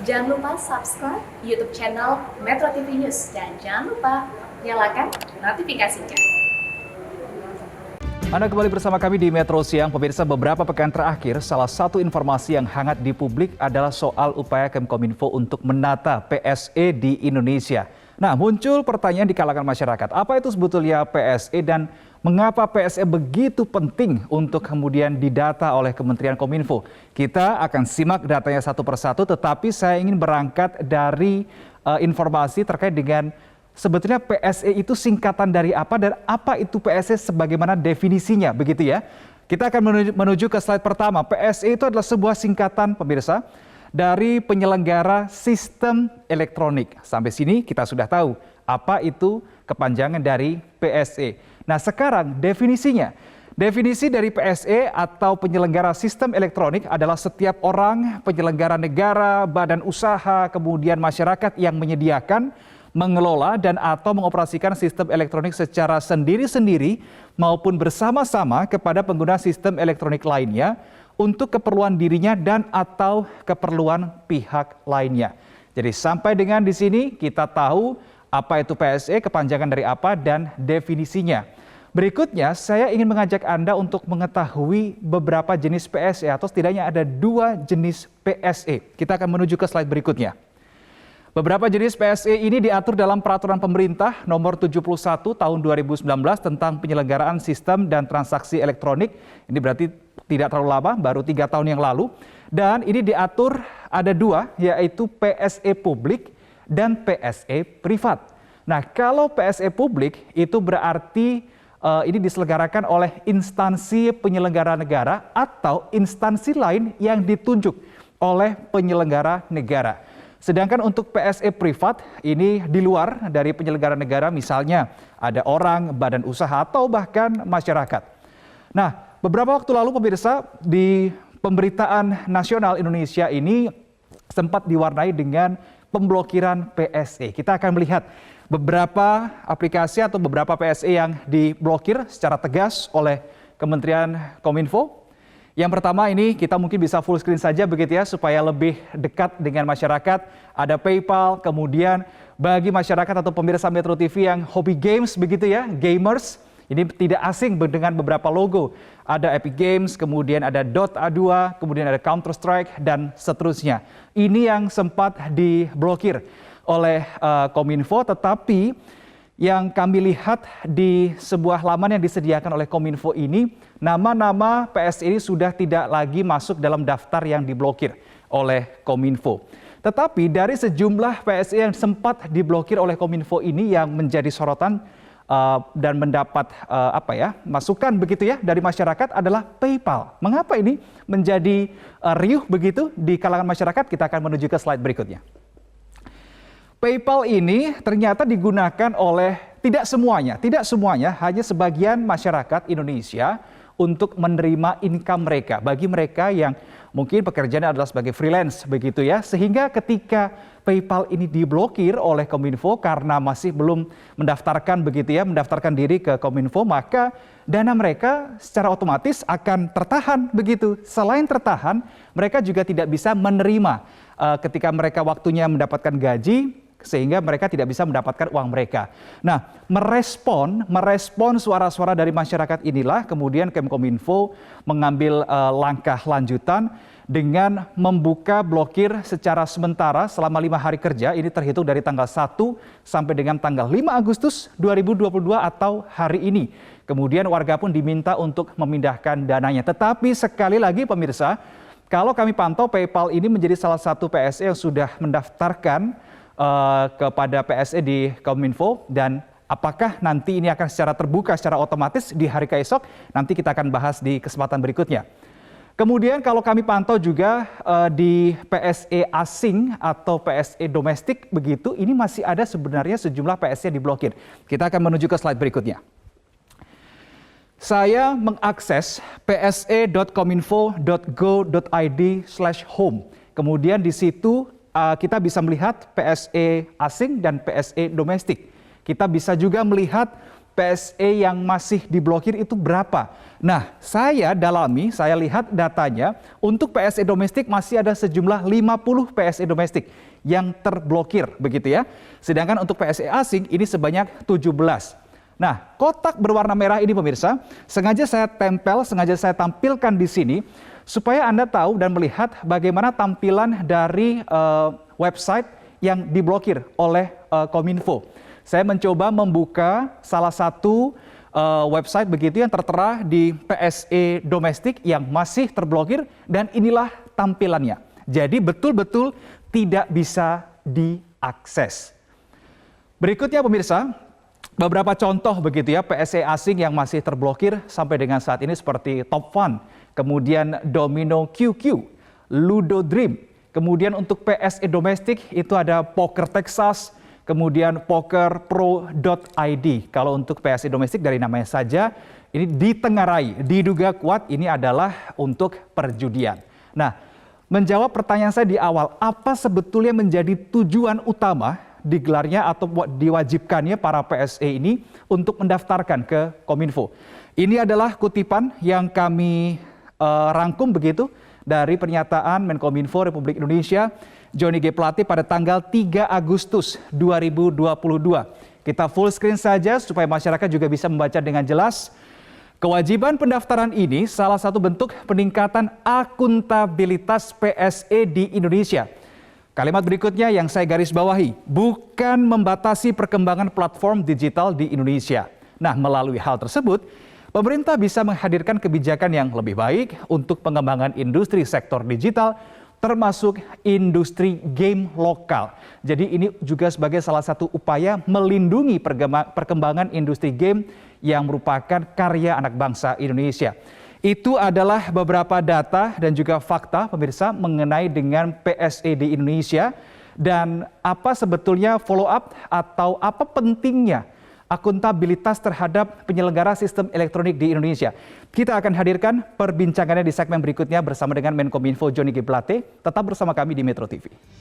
Jangan lupa subscribe YouTube channel Metro TV News dan jangan lupa nyalakan notifikasinya. Anda kembali bersama kami di Metro Siang. Pemirsa, beberapa pekan terakhir, salah satu informasi yang hangat di publik adalah soal upaya Kemkominfo untuk menata PSE di Indonesia. Nah, muncul pertanyaan di kalangan masyarakat, apa itu sebetulnya PSE dan mengapa PSE begitu penting untuk kemudian didata oleh Kementerian Kominfo? Kita akan simak datanya satu persatu, tetapi saya ingin berangkat dari informasi terkait dengan sebetulnya PSE itu singkatan dari apa dan apa itu PSE sebagaimana definisinya, begitu ya. Kita akan menuju ke slide pertama. PSE itu adalah sebuah singkatan, pemirsa, dari penyelenggara sistem elektronik. Sampai sini kita sudah tahu apa itu kepanjangan dari PSE. Nah, sekarang definisinya. Definisi dari PSE atau penyelenggara sistem elektronik adalah setiap orang, penyelenggara negara, badan usaha, kemudian masyarakat yang menyediakan, mengelola dan atau mengoperasikan sistem elektronik secara sendiri-sendiri maupun bersama-sama kepada pengguna sistem elektronik lainnya untuk keperluan dirinya dan atau keperluan pihak lainnya. Jadi sampai dengan di sini kita tahu apa itu PSE, kepanjangan dari apa dan definisinya. Berikutnya saya ingin mengajak Anda untuk mengetahui beberapa jenis PSE atau setidaknya ada 2 jenis PSE. Kita akan menuju ke slide berikutnya. Beberapa jenis PSE ini diatur dalam Peraturan Pemerintah Nomor 71 Tahun 2019 tentang penyelenggaraan sistem dan transaksi elektronik. Ini berarti tidak terlalu lama, baru 3 tahun yang lalu. Dan ini diatur ada 2, yaitu PSE publik dan PSE privat. Nah, kalau PSE publik itu berarti ini diselenggarakan oleh instansi penyelenggara negara atau instansi lain yang ditunjuk oleh penyelenggara negara. Sedangkan untuk PSE privat ini di luar dari penyelenggara negara, misalnya ada orang, badan usaha atau bahkan masyarakat. Nah, beberapa waktu lalu pemirsa di pemberitaan nasional Indonesia ini sempat diwarnai dengan pemblokiran PSE. Kita akan melihat beberapa aplikasi atau beberapa PSE yang diblokir secara tegas oleh Kementerian Kominfo. Yang pertama ini kita mungkin bisa full screen saja begitu ya supaya lebih dekat dengan masyarakat. Ada PayPal, kemudian bagi masyarakat atau pemirsa Metro TV yang hobi games begitu ya, gamers, ini tidak asing dengan beberapa logo. Ada Epic Games, kemudian ada Dota 2, kemudian ada Counter Strike dan seterusnya. Ini yang sempat diblokir oleh Kominfo, tetapi yang kami lihat di sebuah laman yang disediakan oleh Kominfo ini, nama-nama PSE ini sudah tidak lagi masuk dalam daftar yang diblokir oleh Kominfo. Tetapi dari sejumlah PSE yang sempat diblokir oleh Kominfo ini yang menjadi sorotan dan mendapat masukan begitu ya dari masyarakat adalah PayPal. Mengapa ini menjadi riuh begitu di kalangan masyarakat? Kita akan menuju ke slide berikutnya. PayPal ini ternyata digunakan oleh tidak semuanya, hanya sebagian masyarakat Indonesia untuk menerima income mereka. Bagi mereka yang mungkin pekerjaannya adalah sebagai freelance begitu ya, sehingga ketika PayPal ini diblokir oleh Kominfo karena masih belum mendaftarkan begitu ya, mendaftarkan diri ke Kominfo, maka dana mereka secara otomatis akan tertahan begitu. Selain tertahan, mereka juga tidak bisa menerima ketika mereka waktunya mendapatkan gaji, sehingga mereka tidak bisa mendapatkan uang mereka. Nah, merespon suara-suara dari masyarakat inilah kemudian Kemkominfo mengambil langkah lanjutan dengan membuka blokir secara sementara selama 5 hari kerja. Ini terhitung dari tanggal 1 sampai dengan tanggal 5 Agustus 2022 atau hari ini. Kemudian warga pun diminta untuk memindahkan dananya. Tetapi sekali lagi pemirsa, kalau kami pantau PayPal ini menjadi salah satu PSE yang sudah mendaftarkan kepada PSE di Kominfo, dan apakah nanti ini akan secara terbuka, secara otomatis di hari keesok, nanti kita akan bahas di kesempatan berikutnya. Kemudian kalau kami pantau juga di PSE asing atau PSE domestik begitu, ini masih ada sebenarnya sejumlah PSE yang diblokir. Kita akan menuju ke slide berikutnya. Saya mengakses pse.kominfo.go.id/home. Kemudian di situ kita bisa melihat PSE asing dan PSE domestik. Kita bisa juga melihat PSE yang masih diblokir itu berapa? Nah, saya dalami, saya lihat datanya, untuk PSE domestik masih ada sejumlah 50 PSE domestik yang terblokir, begitu ya. Sedangkan untuk PSE asing ini sebanyak 17. Nah, kotak berwarna merah ini pemirsa, sengaja saya tempel, sengaja saya tampilkan di sini, supaya Anda tahu dan melihat bagaimana tampilan dari website yang diblokir oleh Kominfo. Saya mencoba membuka salah satu website begitu yang tertera di PSE domestik yang masih terblokir dan inilah tampilannya. Jadi betul-betul tidak bisa diakses. Berikutnya pemirsa, beberapa contoh begitu ya PSE asing yang masih terblokir sampai dengan saat ini seperti Top Fun, kemudian Domino QQ, Ludo Dream, kemudian untuk PSE domestik itu ada Poker Texas, kemudian pokerpro.id. Kalau untuk PSE domestik dari namanya saja, ini ditengarai, diduga kuat ini adalah untuk perjudian. Nah, menjawab pertanyaan saya di awal, apa sebetulnya menjadi tujuan utama digelarnya atau diwajibkannya para PSE ini untuk mendaftarkan ke Kominfo? Ini adalah kutipan yang kami rangkum begitu dari pernyataan Menkominfo Republik Indonesia Johnny G. Plate pada tanggal 3 Agustus 2022. Kita full screen saja supaya masyarakat juga bisa membaca dengan jelas. Kewajiban pendaftaran ini salah satu bentuk peningkatan akuntabilitas PSE di Indonesia. Kalimat berikutnya yang saya garis bawahi, bukan membatasi perkembangan platform digital di Indonesia. Nah, melalui hal tersebut, pemerintah bisa menghadirkan kebijakan yang lebih baik untuk pengembangan industri sektor digital, termasuk industri game lokal. Jadi ini juga sebagai salah satu upaya melindungi perkembangan industri game yang merupakan karya anak bangsa Indonesia. Itu adalah beberapa data dan juga fakta pemirsa mengenai dengan PSE di Indonesia dan apa sebetulnya follow up atau apa pentingnya akuntabilitas terhadap penyelenggara sistem elektronik di Indonesia. Kita akan hadirkan perbincangannya di segmen berikutnya bersama dengan Menkominfo Johnny G. Plate. Tetap bersama kami di Metro TV.